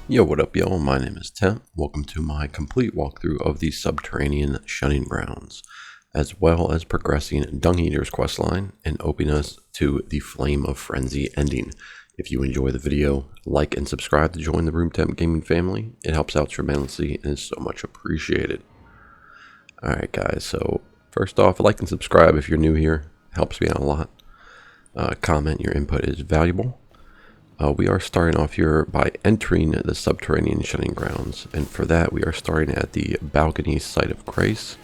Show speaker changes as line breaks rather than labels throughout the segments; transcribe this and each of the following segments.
Yo, what up y'all? My name is Temp. Welcome to my complete walkthrough of the Subterranean Shunning grounds, as well as progressing Dungeater's questline and opening us to the Flame of Frenzy ending. If you enjoy the video, like and subscribe to join the Room Temp Gaming family. It helps out tremendously and is so much appreciated. Alright guys, so first off, like and subscribe if you're new here. It helps me out a lot. Comment, your input is valuable. We are starting off here by entering the Subterranean Shunning grounds, and for that we are starting at the balcony site of grace.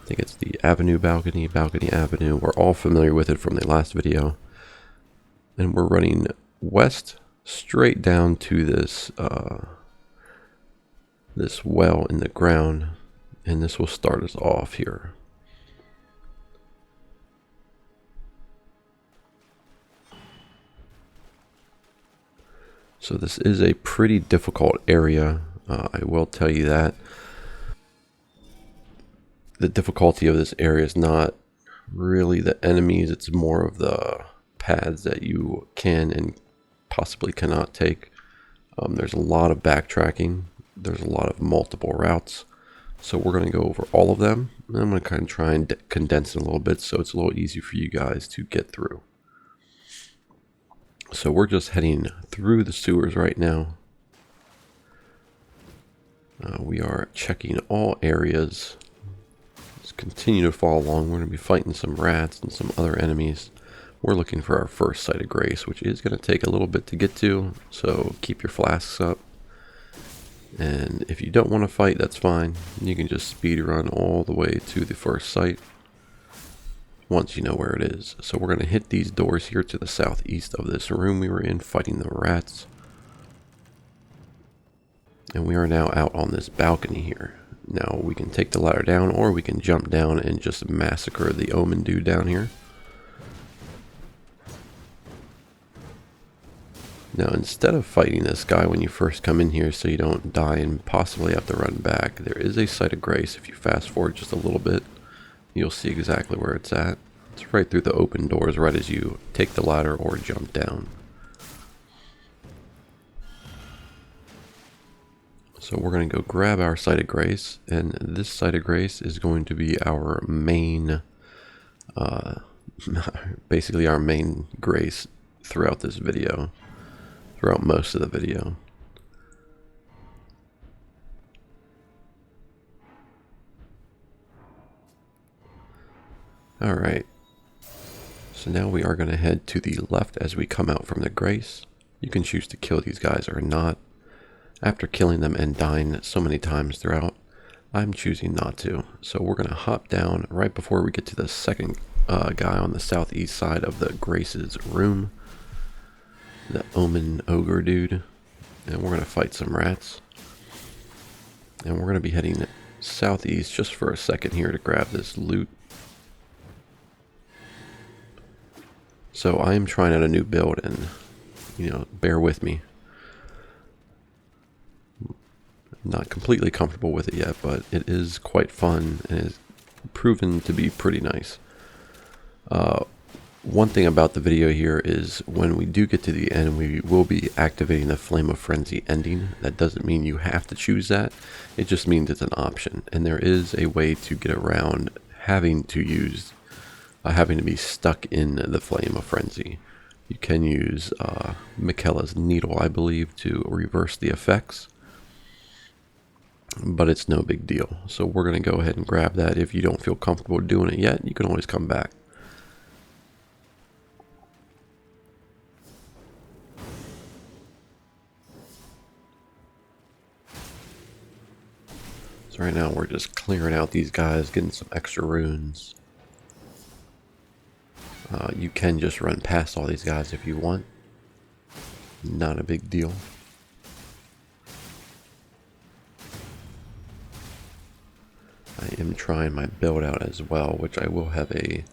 I think it's the Avenue Balcony, Balcony Avenue. We're all familiar with it from the last video. And we're running west straight down to this this well in the ground, and this will start us off here. So this is a pretty difficult area, I will tell you that. The difficulty of this area is not really the enemies, it's more of the paths that you can and possibly cannot take. There's a lot of backtracking, there's a lot of multiple routes, so we're going to go over all of them, and I'm going to kind of try and condense it a little bit so it's a little easier for you guys to get through. So we're just heading through the sewers right now. We are checking all areas. Just continue to follow along. We're going to be fighting some rats and some other enemies. We're looking for our first site of grace, which is going to take a little bit to get to, so keep your flasks up. And if you don't want to fight, that's fine. You can just speed run all the way to the first site once you know where it is. So we're going to hit these doors here to the southeast of this room we were in, fighting the rats. And we are now out on this balcony here. Now we can take the ladder down, or we can jump down and just massacre the Omen dude down here. Now instead of fighting this guy when you first come in here so you don't die and possibly have to run back, there is a site of grace. If you fast forward just a little bit, you'll see exactly where it's at. It's right through the open doors right as you take the ladder or jump down. So we're going to go grab our site of grace, and this site of grace is going to be our main, basically our main grace throughout this video, throughout most of the video. Alright, so now we are going to head to the left as we come out from the grace. You can choose to kill these guys or not. After killing them and dying so many times throughout, I'm choosing not to. So we're going to hop down right before we get to the second guy on the southeast side of the Grace's room. The Omen Ogre dude. And we're going to fight some rats. And we're going to be heading southeast just for a second here to grab this loot. So I am trying out a new build, and, you know, bear with me. Not completely comfortable with it yet, but it is quite fun and is proven to be pretty nice. One thing about the video here is when we do get to the end, we will be activating the Flame of Frenzy ending. That doesn't mean you have to choose that. It just means it's an option, and there is a way to get around having to use, having to be stuck in the Flame of Frenzy. You can use Michaela's Needle, I believe, to reverse the effects. But it's no big deal. So we're going to go ahead and grab that. If you don't feel comfortable doing it yet, you can always come back. So right now we're just clearing out these guys, getting some extra runes. You can just run past all these guys if you want. Not a big deal. I am trying my build out as well, which I will have a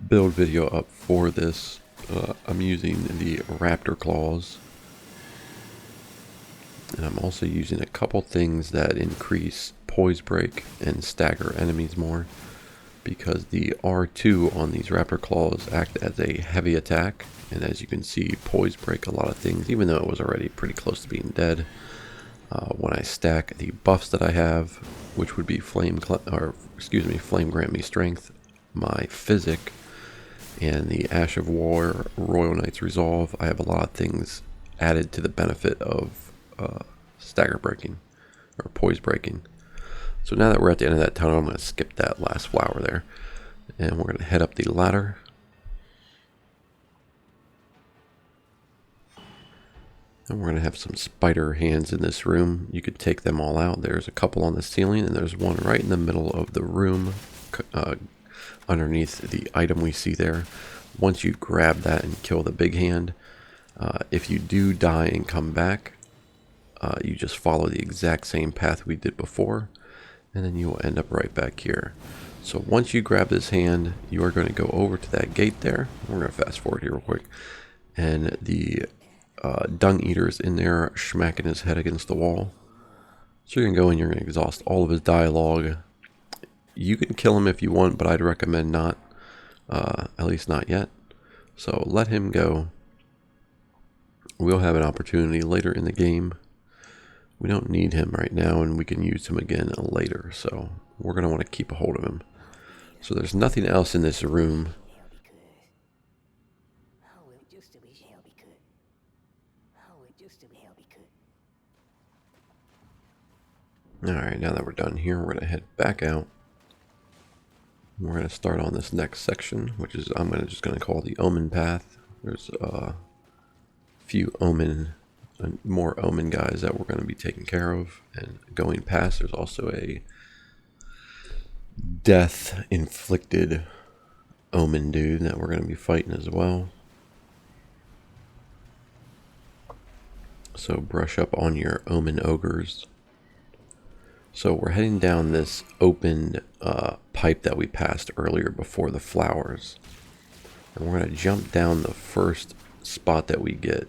build video up for this. I'm using the Raptor Claws. And I'm also using a couple things that increase poise break and stagger enemies more, because the R2 on these Raptor Claws act as a heavy attack And as you can see, poise break a lot of things, even though it was already pretty close to being dead. When I stack the buffs that I have, which would be flame grant me strength, my physic, and the Ash of War, Royal Knight's Resolve, I have a lot of things added to the benefit of stagger breaking, or poise breaking. So now that we're at the end of that tunnel, I'm going to skip that last flower there, and we're going to head up the ladder. And we're going to have some spider hands in this room. You could take them all out. There's a couple on the ceiling, and there's one right in the middle of the room, underneath the item we see there. Once you grab that and kill the big hand, if you do die and come back, you just follow the exact same path we did before, and then you will end up right back here. So once you grab this hand, you are going to go over to that gate there. We're going to fast forward here real quick, and the Dungeater is in there smacking his head against the wall. So you're going to go in, you're going to exhaust all of his dialogue. You can kill him if you want, but I'd recommend not, at least not yet. So let him go. We'll have an opportunity later in the game. We don't need him right now, and we can use him again later, so we're going to want to keep a hold of him. So there's nothing else in this room. Alright, now that we're done here, we're going to head back out. We're going to start on this next section, which is just going to call the Omen Path. There's a few more Omen guys that we're going to be taking care of. And going past, there's also a death-inflicted Omen dude that we're going to be fighting as well. So brush up on your Omen ogres. So we're heading down this opened pipe that we passed earlier before the flowers. And we're going to jump down the first spot that we get.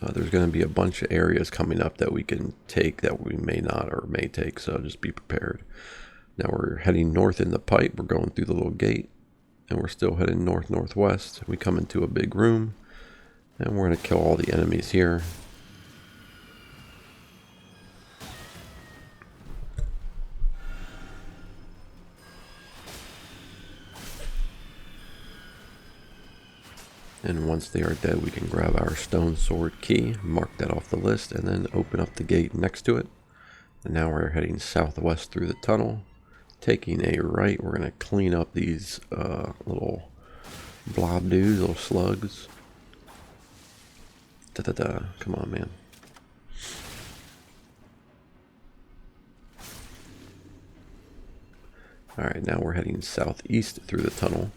There's going to be a bunch of areas coming up that we can take that we may not or may take, so just be prepared. Now we're heading north in the pipe. We're going through the little gate, and we're still heading north-northwest. We come into a big room, and we're going to kill all the enemies here. And once they are dead, we can grab our Stonesword Key, mark that off the list, and then open up the gate next to it. And now we're heading southwest through the tunnel, taking a right. We're going to clean up these little blob dudes, little slugs. Come on, man. Alright, now we're heading southeast through the tunnel.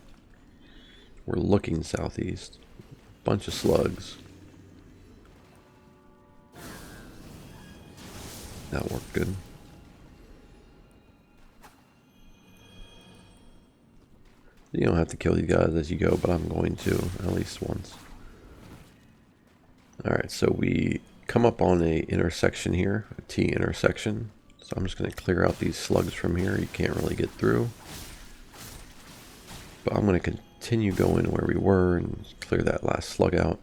We're looking southeast. Bunch of slugs. That worked good. You don't have to kill these guys as you go, but I'm going to at least once. Alright, so we come up on a intersection here, a T intersection. So I'm just going to clear out these slugs from here. You can't really get through. But I'm going to continue going where we were and clear that last slug out.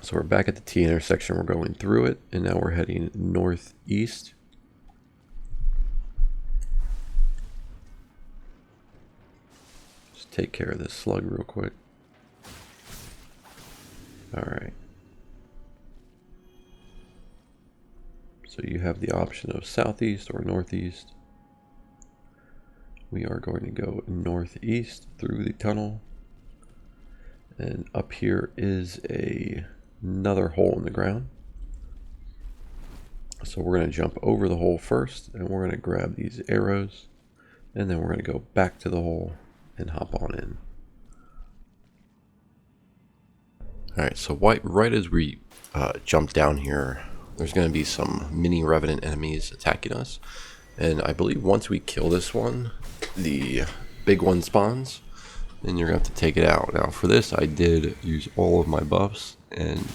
So we're back at the T intersection. We're going through it, and now we're heading northeast. Just take care of this slug real quick. Alright. So you have the option of southeast or northeast. We are going to go northeast through the tunnel. And up here is another hole in the ground. So we're going to jump over the hole first, and we're going to grab these arrows, and then we're going to go back to the hole and hop on in. Alright, so right as we jump down here, there's going to be some mini revenant enemies attacking us. And I believe once we kill this one, the big one spawns, and you're going to have to take it out. Now for this, I did use all of my buffs, and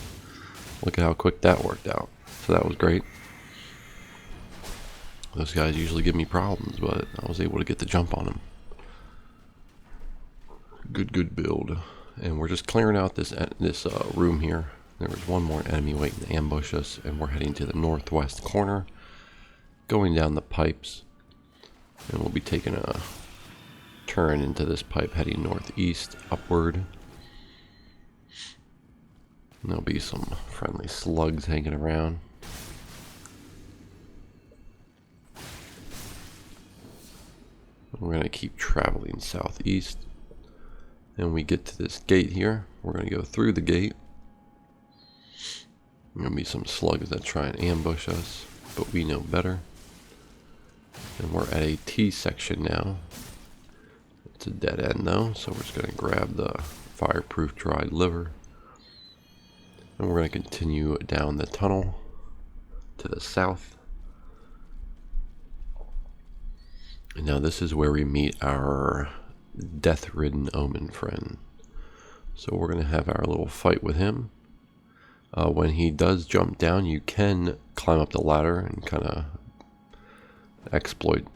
look at how quick that worked out. So that was great. Those guys usually give me problems, but I was able to get the jump on them. Good build. and we're just clearing out this room here. There was one more enemy waiting to ambush us, and we're heading to the northwest corner, going down the pipes, and we'll be taking a turn into this pipe heading northeast upward. And there'll be some friendly slugs hanging around. We're going to keep traveling southeast, and we get to this gate here. We're going to go through the gate. There's going to be some slugs that try and ambush us, but we know better. And we're at a T section now. It's a dead end though, so we're just going to grab the fireproof dried liver. And we're going to continue down the tunnel to the south. And now this is where we meet our death-ridden Omen friend. So we're going to have our little fight with him. When he does jump down, you can climb up the ladder and kind of exploit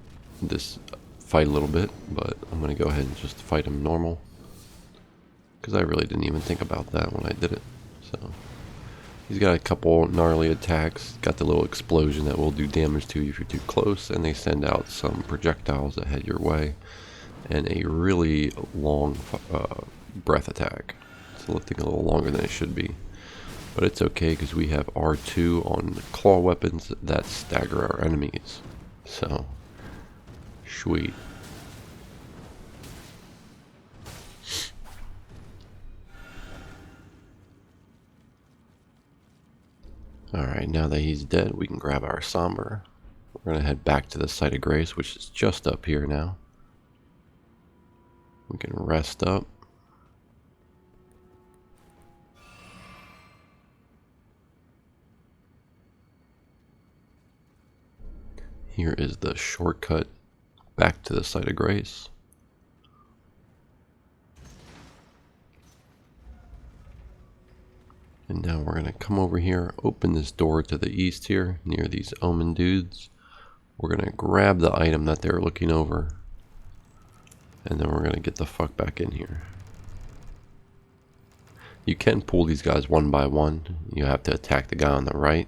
this fight a little bit, but I'm going to go ahead and just fight him normal, because I really didn't even think about that when I did it. So he's got a couple gnarly attacks, got the little explosion that will do damage to you if you're too close, and they send out some projectiles that head your way, and a really long breath attack. It's lifting a little longer than it should be, but it's okay because we have R2 on claw weapons that stagger our enemies. So, sweet. Alright, now that he's dead, we can grab our somber. We're going to head back to the site of grace, which is just up here now. We can rest up. Here is the shortcut back to the site of grace. And now we're going to come over here, open this door to the east here, near these Omen dudes. We're going to grab the item that they're looking over. And then we're going to get the fuck back in here. You can pull these guys one by one. You have to attack the guy on the right.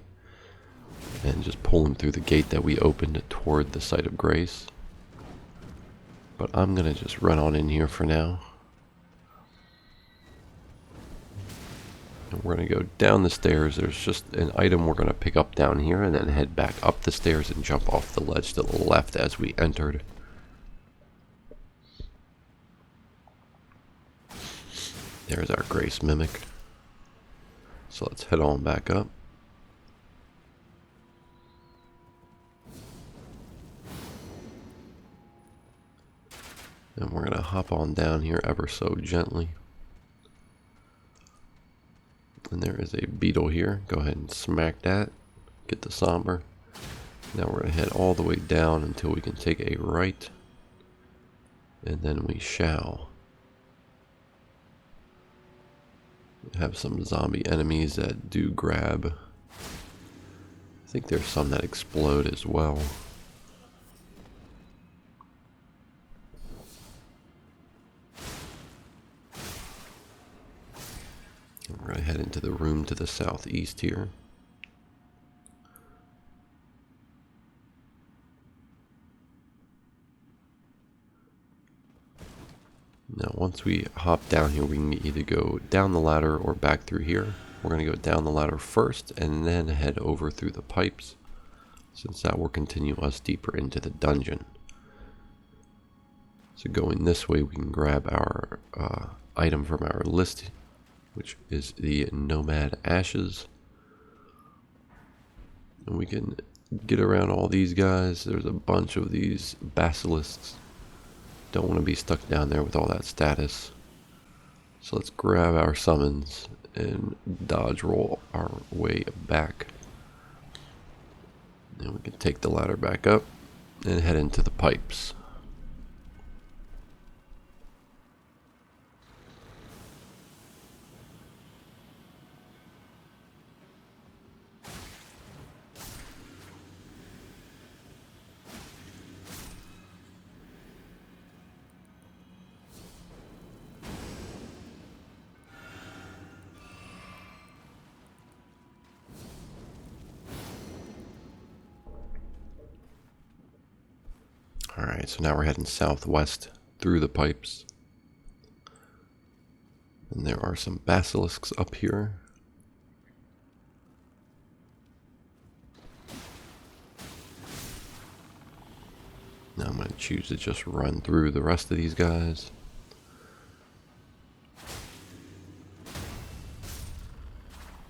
And just pull him through the gate that we opened toward the site of grace. But I'm going to just run on in here for now. And we're going to go down the stairs. There's just an item we're going to pick up down here and then head back up the stairs and jump off the ledge to the left as we entered. There's our Grace Mimic. So let's head on back up. And we're going to hop on down here ever so gently. And there is a beetle here. Go ahead and smack that. Get the somber. Now we're going to head all the way down until we can take a right. And then we shall have some zombie enemies that do grab. I think there's some that explode as well. We're going to head into the room to the southeast here. Now once we hop down here, we can either go down the ladder or back through here. We're going to go down the ladder first and then head over through the pipes, since that will continue us deeper into the dungeon. So going this way, we can grab our item from our list, which is the Nomad Ashes. And we can get around all these guys. There's a bunch of these basilisks. Don't want to be stuck down there with all that status. So let's grab our summons and dodge roll our way back. And we can take the ladder back up and head into the pipes. Alright, so now we're heading southwest through the pipes. And there are some basilisks up here. Now I'm going to choose to just run through the rest of these guys.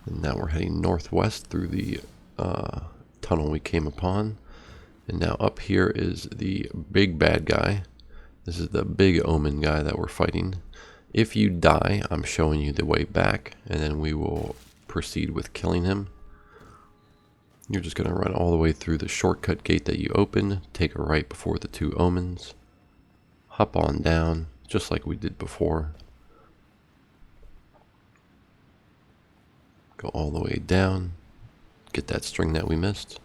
And now we're heading northwest through the tunnel we came upon. And now up here is the big bad guy. This is the big Omen guy that we're fighting. If you die, I'm showing you the way back, and then we will proceed with killing him. You're just going to run all the way through the shortcut gate that you open, take a right before the two Omens, hop on down, just like we did before. Go all the way down, get that string that we missed.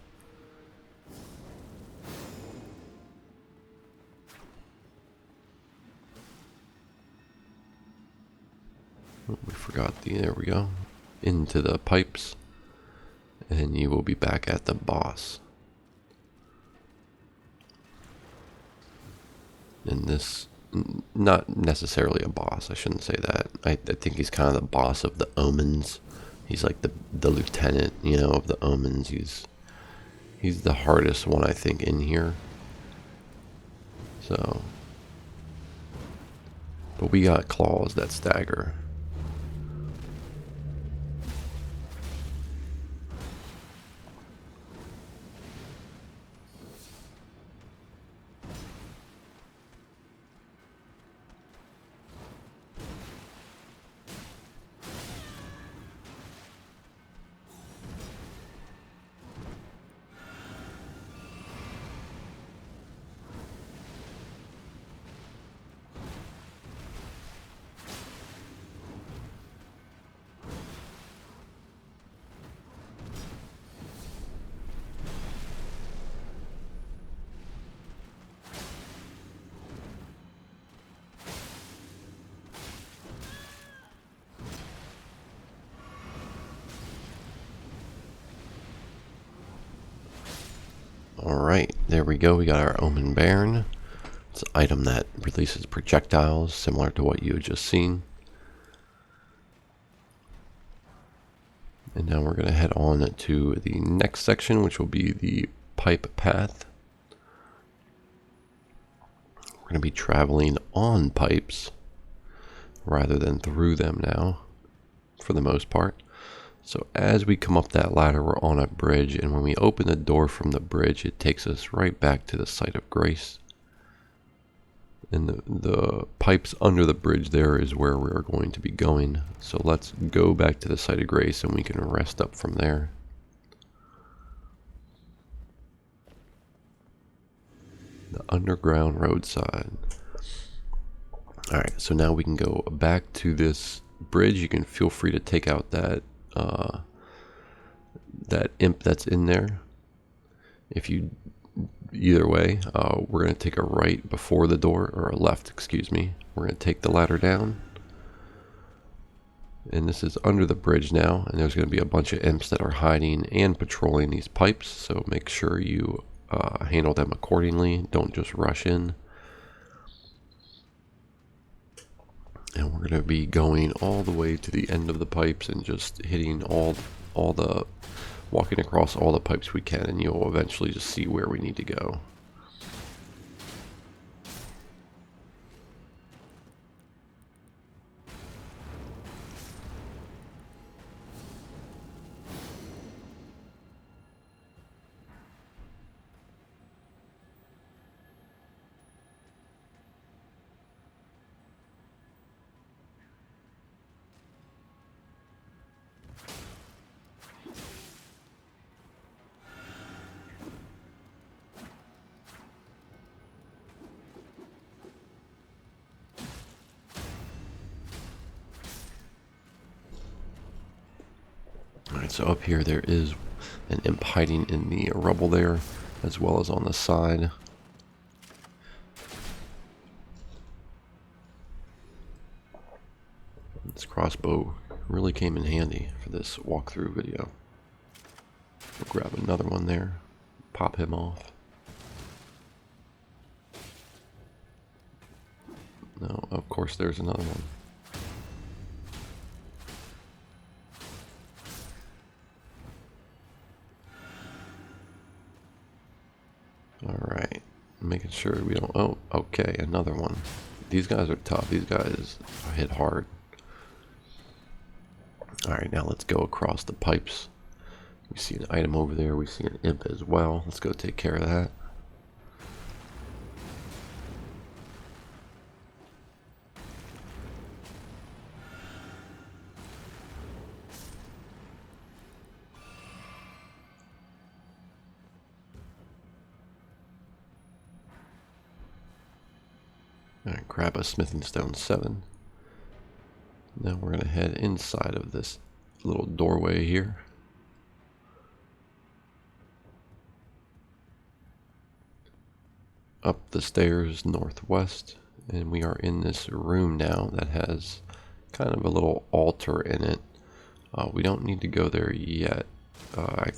Oh, we forgot there we go. Into the pipes, and you will be back at the boss. And this, not necessarily a boss, I shouldn't say that. I think he's kind of the boss of the Omens. He's like the lieutenant, you know, of the Omens. He's the hardest one, I think, in here. So, but we got claws that stagger. Alright, there we go. We got our Omen Bairn. It's an item that releases projectiles, similar to what you had just seen. And now we're going to head on to the next section, which will be the pipe path. We're going to be traveling on pipes rather than through them now, for the most part. So as we come up that ladder, we're on a bridge, and when we open the door from the bridge, it takes us right back to the site of grace. And the pipes under the bridge there is where we're going to be going. So let's go back to the site of grace, and we can rest up from there. The underground roadside. Alright, so now we can go back to this bridge. You can feel free to take out that imp that's in there. If you, either way, we're going to take a right before the door, or a left, excuse me. We're going to take the ladder down. And this is under the bridge now, and there's going to be a bunch of imps that are hiding and patrolling these pipes, so make sure you handle them accordingly. Don't just rush in. And we're going to be going all the way to the end of the pipes and just hitting walking across all the pipes we can, and you'll eventually just see where we need to go. Alright, so up here there is an imp hiding in the rubble there, as well as on the side. This crossbow really came in handy for this walkthrough video. We'll grab another one there, pop him off. No, of course there's another one. Alright, making sure we don't... Oh, okay, another one. These guys are tough. These guys hit hard. Alright, now let's go across the pipes. We see an item over there. We see an imp as well. Let's go take care of that. Alright, grab a smithing stone 7. Now we're going to head inside of this little doorway here. Up the stairs northwest, and we are in this room now that has kind of a little altar in it. We don't need to go there yet. I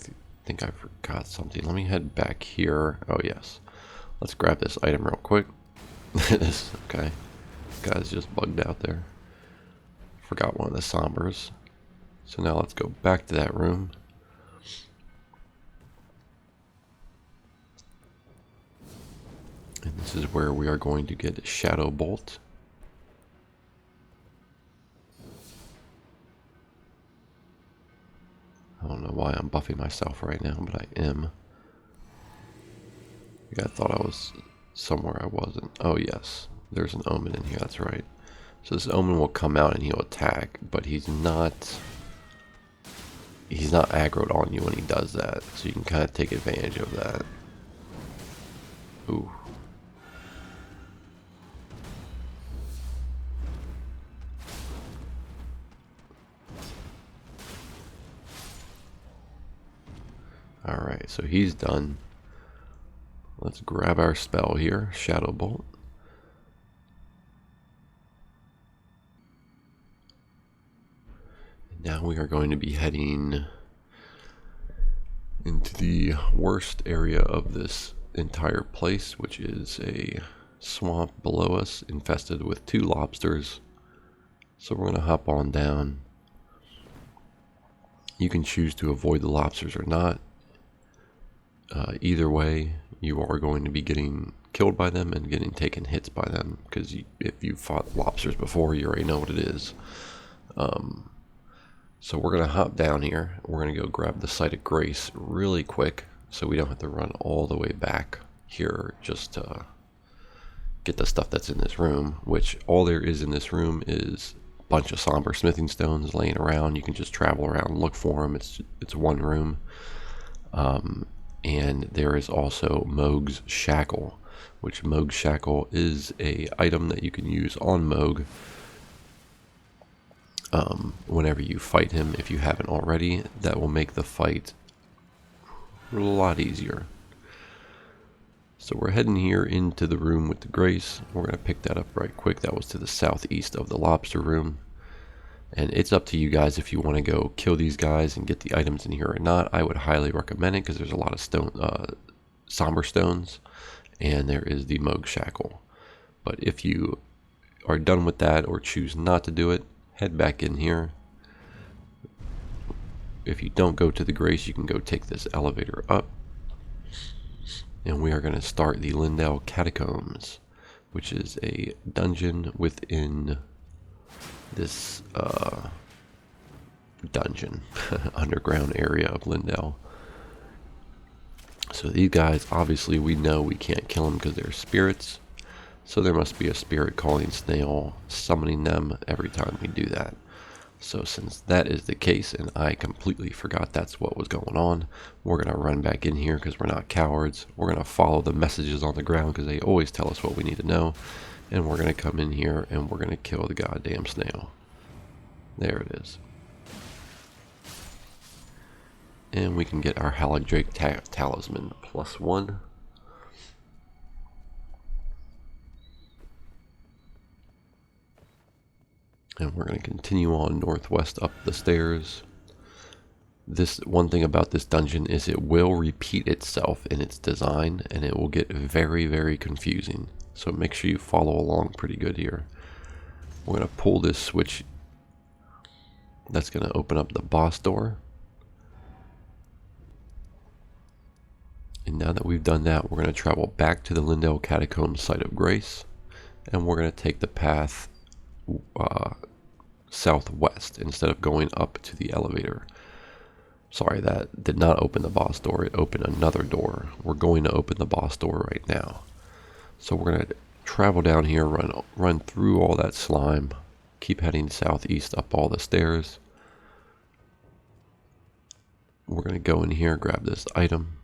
think I forgot something. Let me head back here. Oh yes. Let's grab this item real quick. Okay. This guy's just bugged out there. Forgot one of the sombers. So now let's go back to that room. And this is where we are going to get Shadowbolt. I don't know why I'm buffing myself right now, but I am. I thought I was somewhere I wasn't. Oh yes, there's an Omen in here, that's right. So this Omen will come out and he'll attack, but he's not aggroed on you when he does that. So you can kind of take advantage of that. Ooh. Alright, so he's done. Let's grab our spell here, Shadowbolt. Now we are going to be heading into the worst area of this entire place, which is a swamp below us infested with 2 lobsters. So we're going to hop on down. You can choose to avoid the lobsters or not. Either way, you are going to be getting killed by them and getting taken hits by them, because if you've fought lobsters before, you already know what it is. So we're going to hop down here. We're going to go grab the Site of Grace really quick so we don't have to run all the way back here just to get the stuff that's in this room, which all there is in this room is a bunch of somber smithing stones laying around. You can just travel around and look for them. It's one room. And there is also Mohg's Shackle, which Mohg's Shackle is a item that you can use on Mohg whenever you fight him. If you haven't already, that will make the fight a lot easier. So we're heading here into the room with the Grace. We're going to pick that up right quick. That was to the southeast of the lobster room. And it's up to you guys if you want to go kill these guys and get the items in here or not. I would highly recommend it because there's a lot of somber stones, and there is the Mohg Shackle. But if you are done with that or choose not to do it, head back in here. If you don't go to the Grace, you can go take this elevator up. And we are going to start the Lyndell Catacombs, which is a dungeon within this dungeon underground area of Lyndell. So these guys, obviously we know we can't kill them because they're spirits, so there must be a spirit calling snail summoning them every time we do that. So since that is the case and I completely forgot that's what was going on, we're going to run back in here because we're not cowards. We're going to follow the messages on the ground because they always tell us what we need to know. And we're going to come in here and we're going to kill the goddamn snail. There it is. And we can get our Haligdrake Talisman +1. And we're going to continue on northwest up the stairs. This one thing about this dungeon is it will repeat itself in its design, and it will get very, very confusing. So make sure you follow along pretty good here. We're going to pull this switch. That's going to open up the boss door. And now that we've done that, we're going to travel back to the Lyndell Catacombs site of grace. And we're going to take the path southwest instead of going up to the elevator. Sorry, that did not open the boss door. It opened another door. We're going to open the boss door right now. So we're going to travel down here, run through all that slime, keep heading southeast up all the stairs. We're going to go in here, grab this item,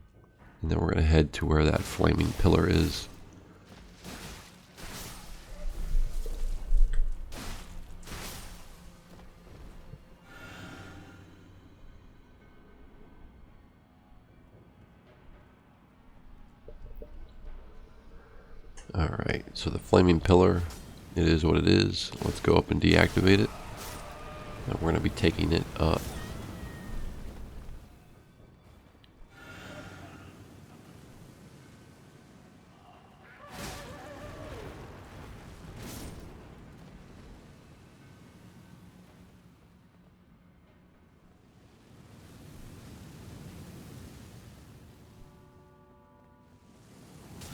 and then we're going to head to where that flaming pillar is. Alright, so the flaming pillar, it is what it is. Let's go up and deactivate it. And we're going to be taking it up.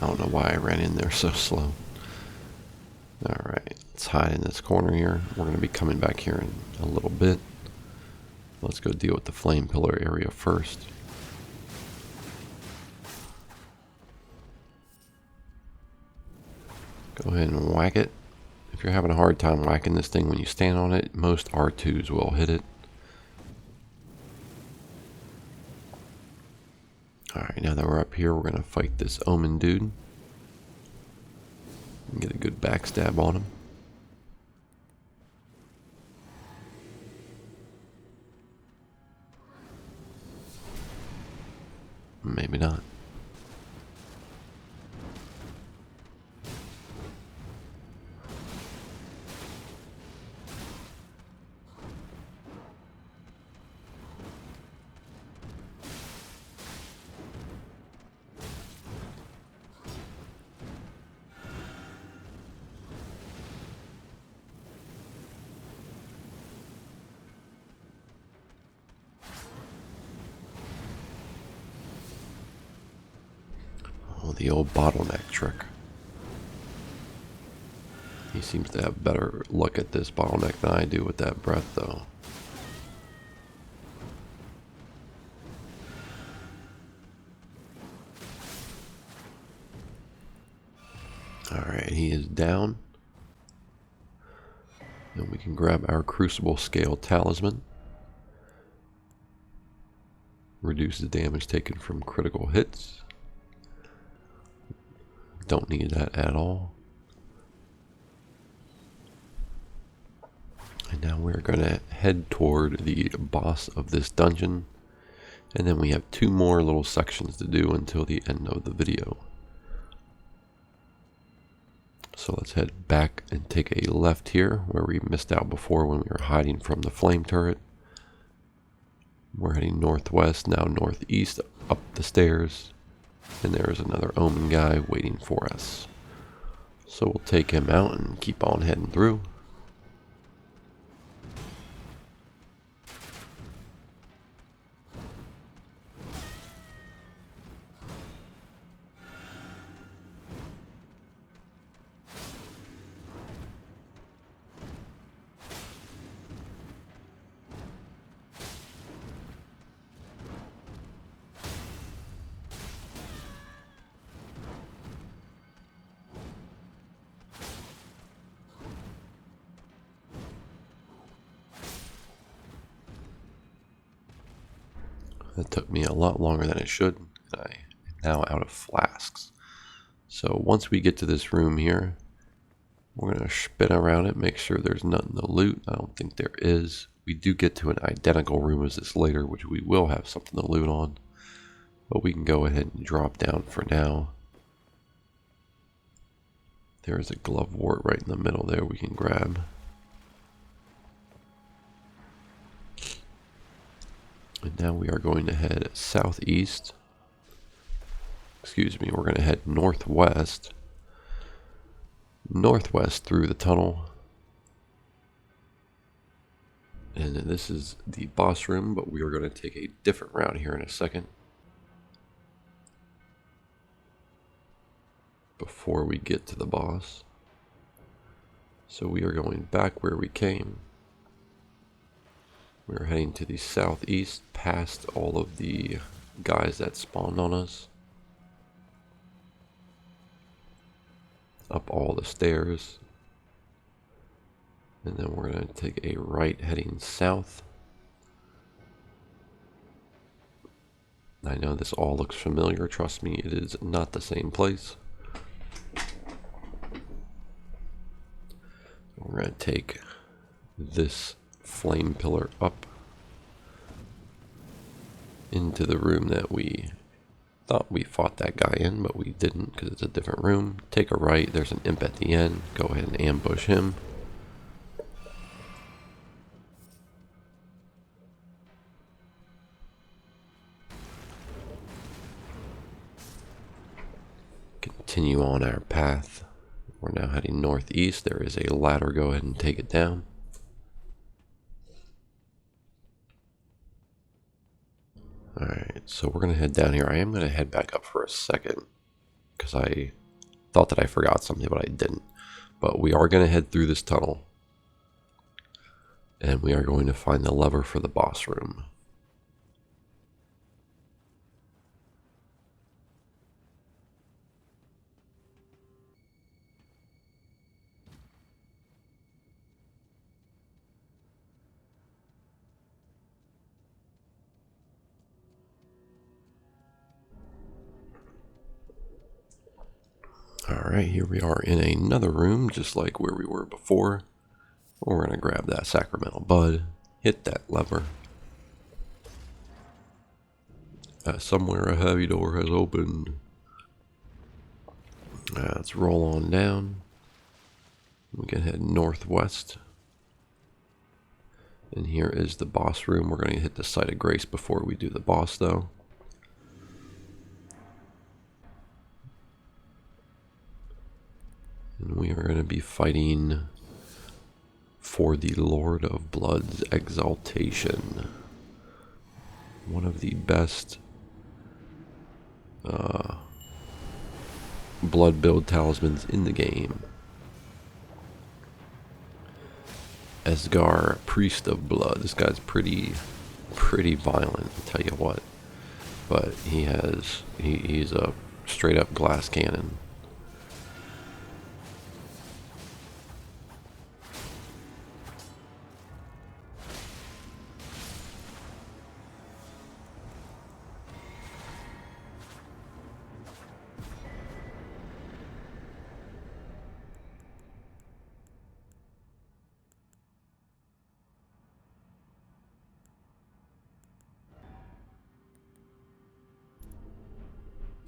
I don't know why I ran in there so slow. Alright, let's hide in this corner here. We're going to be coming back here in a little bit. Let's go deal with the flame pillar area first. Go ahead and whack it. If you're having a hard time whacking this thing when you stand on it, most R2s will hit it. Alright, now that we're up here, we're going to fight this Omen dude. And get a good backstab on him. Maybe not. The old bottleneck trick. He seems to have better luck at this bottleneck than I do with that breath, though. Alright, he is down. And we can grab our Crucible Scale Talisman. Reduce the damage taken from critical hits. Don't need that at all. And now we're going to head toward the boss of this dungeon. And then we have 2 more little sections to do until the end of the video. So let's head back and take a left here where we missed out before when we were hiding from the flame turret. We're heading northwest, now northeast, up the stairs. And there's another Omen guy waiting for us. So we'll take him out and keep on heading through. That took me a lot longer than it should, and I am now out of flasks. So once we get to this room here, we're going to spin around it, make sure there's nothing to loot. I don't think there is. We do get to an identical room as this later, which we will have something to loot on. But we can go ahead and drop down for now. There is a glove wart right in the middle there we can grab. And now we are going to head southeast. Excuse me, we're going to head northwest. Northwest through the tunnel. And this is the boss room, but we are going to take a different route here in a second. Before we get to the boss. So we are going back where we came. We're heading to the southeast, past all of the guys that spawned on us. Up all the stairs. And then we're going to take a right heading south. I know this all looks familiar, trust me, it is not the same place. We're going to take this flame pillar up into the room that we thought we fought that guy in, but we didn't because it's a different room. Take a right, there's an imp at the end, go ahead and ambush him. Continue on our path. We're now heading northeast. There is a ladder. Go ahead and take it down. Alright, so we're going to head down here. I am going to head back up for a second because I thought that I forgot something, but I didn't. But we are going to head through this tunnel. And we are going to find the lever for the boss room. Alright, here we are in another room, just like where we were before. We're going to grab that sacramental bud, hit that lever. Somewhere a heavy door has opened. Let's roll on down. We can head northwest. And here is the boss room. We're going to hit the site of grace before we do the boss, though. And we are going to be fighting for the Lord of Blood's Exhultation. One of the best blood build talismans in the game. Esgar, Priest of Blood. This guy's pretty violent, I'll tell you what. But he's a straight up glass cannon.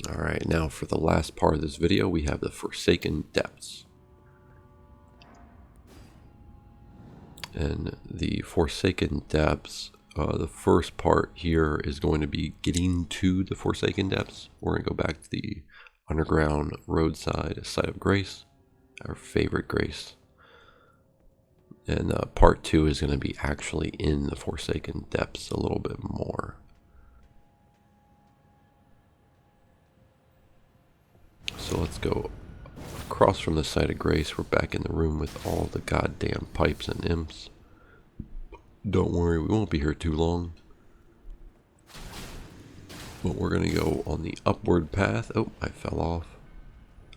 Alright, now for the last part of this video, we have the Forsaken Depths. And the Forsaken Depths, the first part here is going to be getting to the Forsaken Depths. We're going to go back to the underground roadside site of grace, our favorite grace. And part 2 is going to be actually in the Forsaken Depths a little bit more. So let's go across from the site of grace. We're back in the room with all the goddamn pipes and imps. Don't worry, we won't be here too long. But we're going to go on the upward path. Oh, I fell off.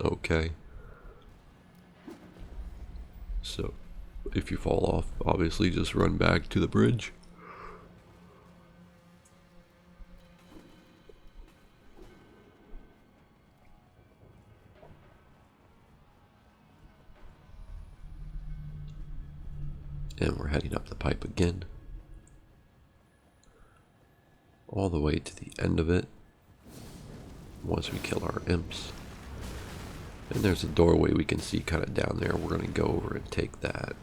Okay. So, if you fall off, obviously just run back to the bridge. And we're heading up the pipe again. All the way to the end of it. Once we kill our imps. And there's a doorway we can see kind of down there. We're going to go over and take that.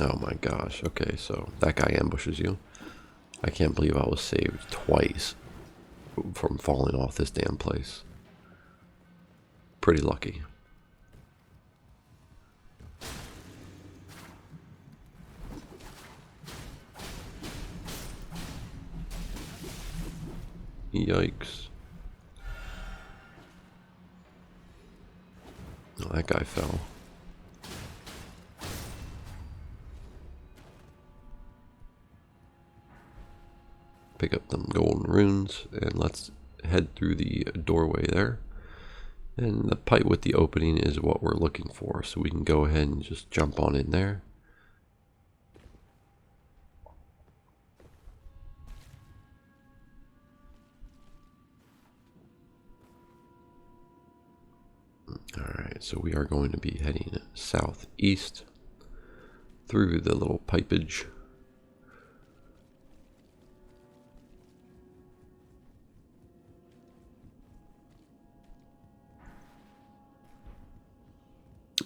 Oh my gosh. Okay, so that guy ambushes you. I can't believe I was saved twice from falling off this damn place. Pretty lucky. Yikes. Oh, that guy fell. Pick up them golden runes and let's head through the doorway there. And the pipe with the opening is what we're looking for, so we can go ahead and just jump on in there. Alright, so we are going to be heading southeast through the little pipage.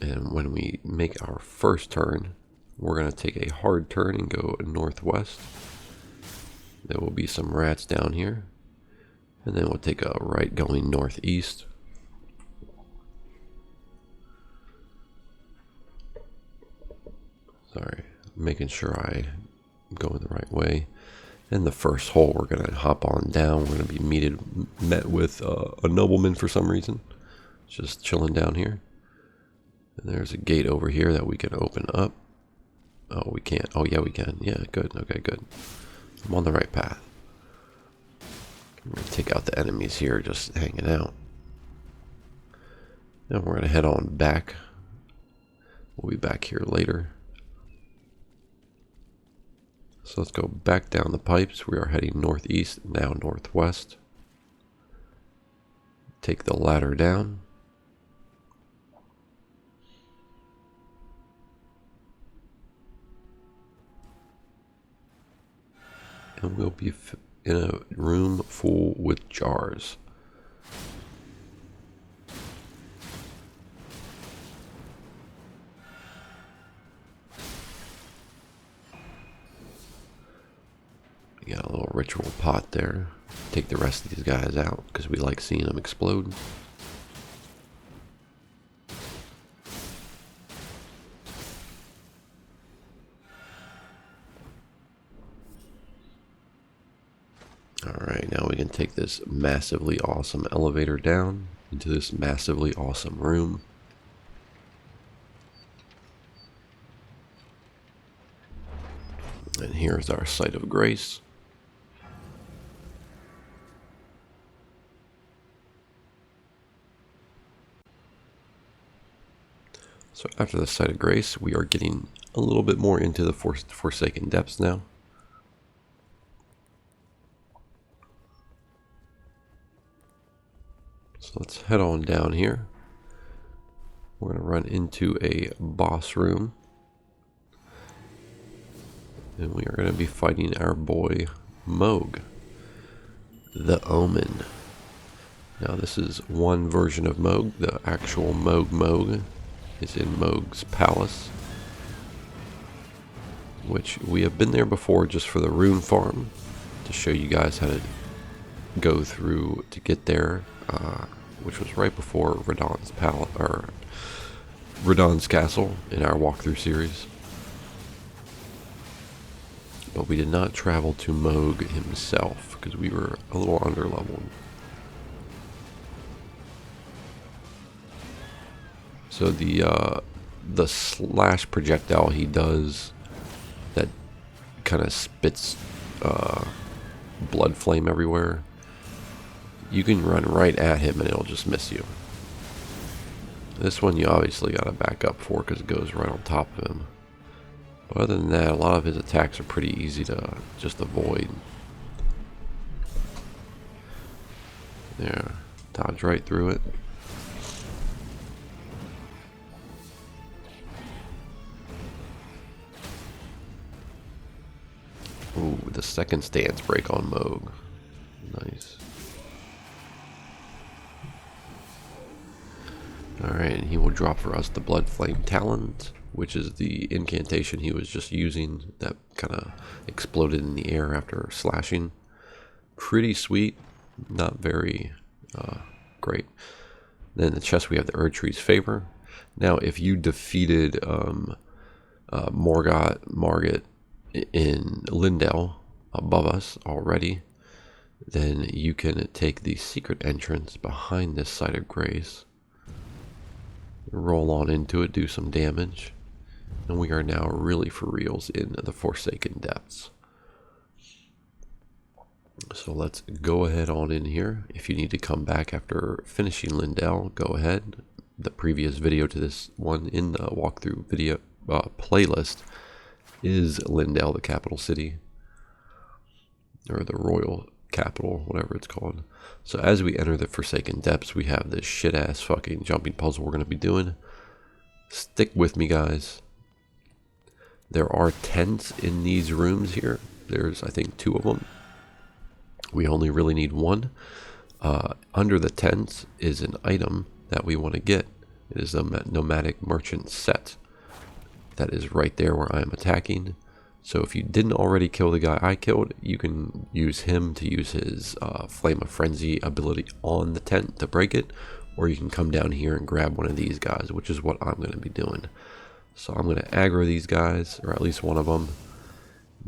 And when we make our first turn, we're going to take a hard turn and go northwest. There will be some rats down here. And then we'll take a right going northeast. Sorry, making sure I go in the right way. And the first hole we're going to hop on down. We're going to be met with a nobleman for some reason. Just chilling down here. And there's a gate over here that we can open up. Oh, we can't. Oh, yeah, we can. Yeah, good. Okay, good. I'm on the right path. I'm going to take out the enemies here just hanging out. Then we're going to head on back. We'll be back here later. So let's go back down the pipes. We are heading northeast, now northwest. Take the ladder down. And we'll be in a room full with jars. We got a little ritual pot there. Take the rest of these guys out because we like seeing them explode. Alright, now we can take this massively awesome elevator down into this massively awesome room. And here's our site of grace. So after the site of grace, we are getting a little bit more into the Forsaken Depths now. So let's head on down here. We're going to run into a boss room. And we are going to be fighting our boy Mohg, the Omen. Now this is one version of Mohg. The actual Mohg is in Mohg's palace, which we have been there before just for the rune farm to show you guys how to go through to get there, which was right before Radahn's palace or Radahn's castle in our walkthrough series. But we did not travel to Mohg himself because we were a little underleveled. So the slash projectile he does that kind of spits blood flame everywhere, you can run right at him and it'll just miss you. This one you obviously got to back up for because it goes right on top of him. But other than that, a lot of his attacks are pretty easy to just avoid. There, dodge right through it. Ooh, the second stance break on Mohg. Nice. Alright, and he will drop for us the Bloodflame Talons. which is the incantation he was just using that kind of exploded in the air after slashing. Pretty sweet, not very great. Then in the chest we have the Erdtree's Favor. Now if you defeated Margit in Lyndell above us already, then you can take the secret entrance behind this site of grace, roll on into it, do some damage, and we are now really for reals in the Forsaken Depths. So let's go ahead on in here. If you need to come back after finishing Lyndell, go ahead. The previous video to this one in the walkthrough video playlist is Lyndell, the capital city, or the royal capital, whatever it's called. So as we enter the Forsaken Depths, we have this shit ass fucking jumping puzzle we're going to be doing. Stick with me, guys. There are tents in these rooms here. There's, I think, 2 of them. We only really need 1. Under the tents is an item that we want to get. It is a Nomadic Merchant Set. That is right there where I am attacking. So if you didn't already kill the guy I killed, you can use him to use his Flame of Frenzy ability on the tent to break it. Or you can come down here and grab one of these guys, which is what I'm going to be doing. So I'm going to aggro these guys, or at least one of them.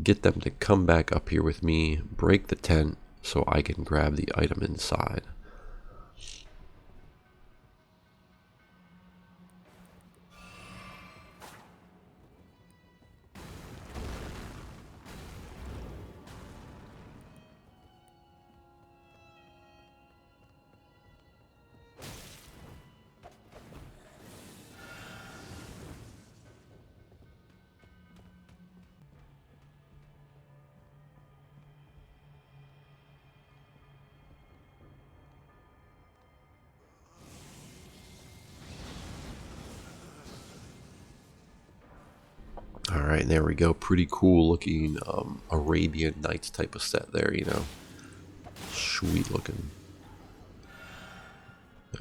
Get them to come back up here with me, break the tent, so I can grab the item inside. Alright, there we go. Pretty cool looking Arabian Nights type of set there, you know. Sweet looking.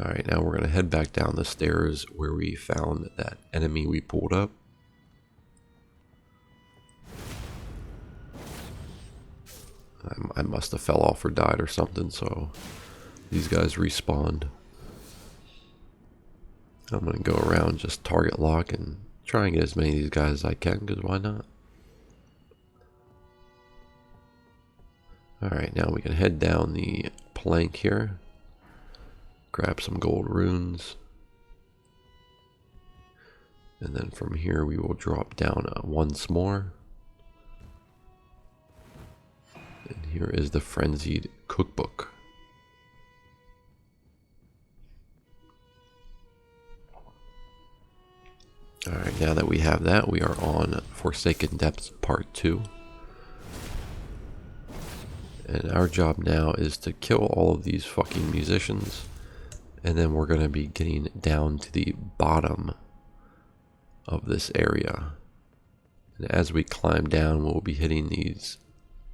Alright, now we're going to head back down the stairs where we found that enemy we pulled up. I must have fell off or died or something, so these guys respawned. I'm going to go around, just target lock and try and get as many of these guys as I can, because why not? Alright, now we can head down the plank here. Grab some gold runes. And then from here we will drop down once more. And here is the Frenzied Cookbook. Alright, now that we have that, we are on Forsaken Depths Part 2. And our job now is to kill all of these fucking musicians. And then we're going to be getting down to the bottom of this area. And as we climb down, we'll be hitting these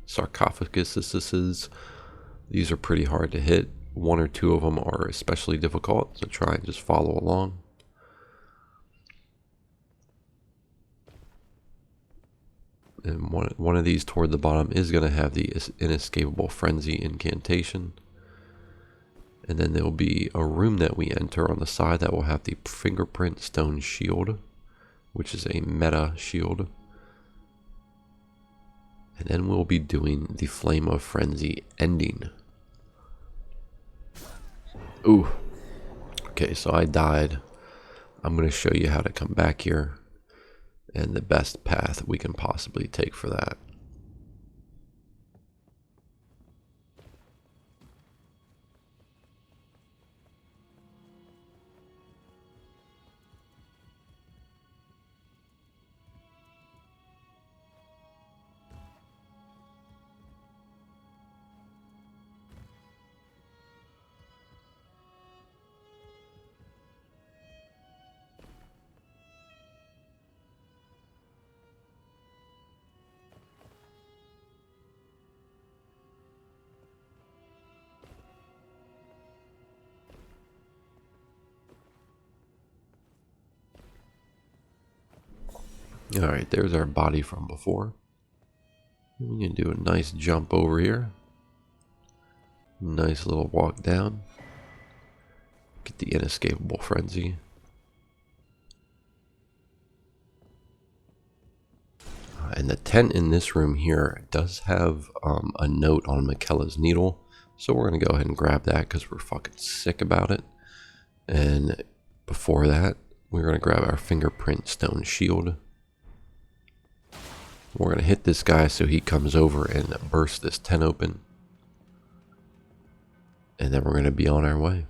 sarcophaguses. These are pretty hard to hit. 1 or 2 of them are especially difficult, so try and just follow along. And one of these toward the bottom is going to have the Inescapable Frenzy incantation. And then there will be a room that we enter on the side that will have the Fingerprint Stone Shield, which is a meta shield. And then we'll be doing the Flame of Frenzy ending. Ooh. Okay, so I died. I'm going to show you how to come back here and the best path we can possibly take for that. Alright, there's our body from before. We can do a nice jump over here. Nice little walk down. Get the Inescapable Frenzy. And the tent in this room here does have a note on Michaela's needle. So we're going to go ahead and grab that because we're fucking sick about it. And before that, we're going to grab our Fingerprint stone shield. We're going to hit this guy so he comes over and bursts this tent open. And then we're going to be on our way.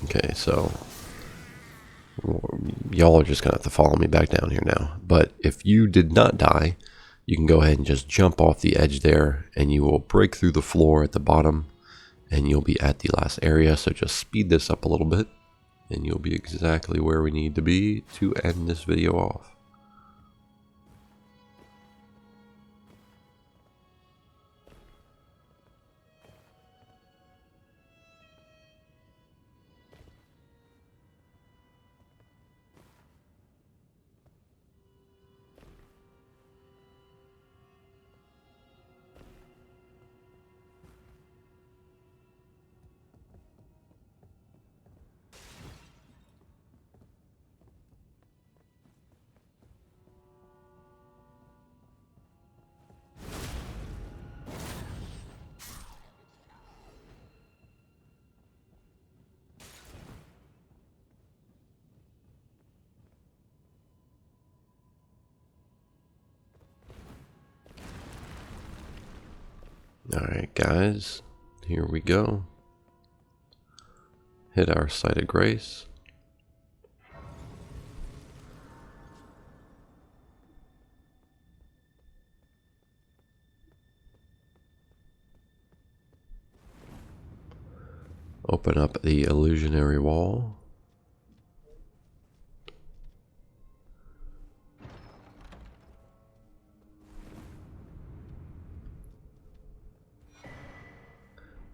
Okay, so y'all are just going to have to follow me back down here now. But if you did not die, you can go ahead and just jump off the edge there and you will break through the floor at the bottom and you'll be at the last area. So just speed this up a little bit and you'll be exactly where we need to be to end this video off. Alright guys, here we go. Hit our site of grace. Open up the illusionary wall.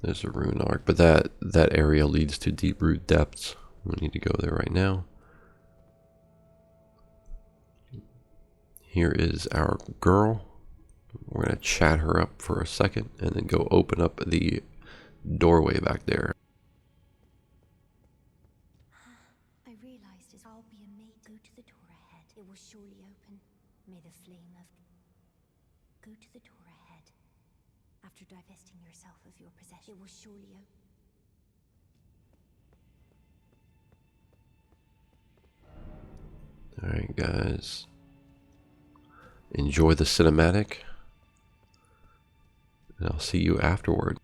There's a rune arc, but that area leads to deep root depths. We need to go there right now. Here is our girl. We're going to chat her up for a second and then go open up the doorway back there.
I realized as I'll be a mate. Go to the door ahead. It will surely open. May the flame of... Go to the door ahead. After divesting yourself of your possession, it will surely open.
Alright guys. Enjoy the cinematic. And I'll see you afterward.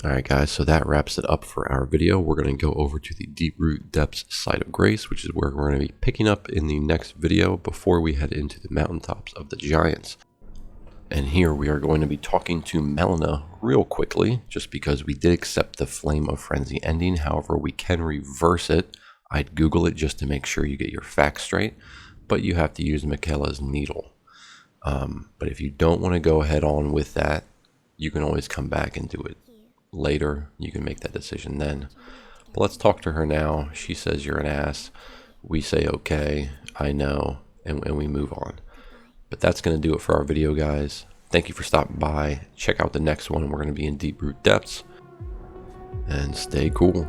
Alright guys, so that wraps it up for our video. We're going to go over to the Deeproot Depths Site of Grace, which is where we're going to be picking up in the next video before we head into the mountaintops of the Giants. And here we are going to be talking to Melina real quickly, just because we did accept the Flame of Frenzy ending. However, we can reverse it. I'd Google it just to make sure you get your facts straight, but you have to use Michaela's Needle. But if you don't want to go ahead on with that, you can always come back and do it later. You can make that decision then. But let's talk to her now. She says you're an ass. We say okay, I know, and we move on. But that's going to do it for our video, guys. Thank you for stopping by. Check out the next one. We're going to be in Deeproot Depths. And stay cool.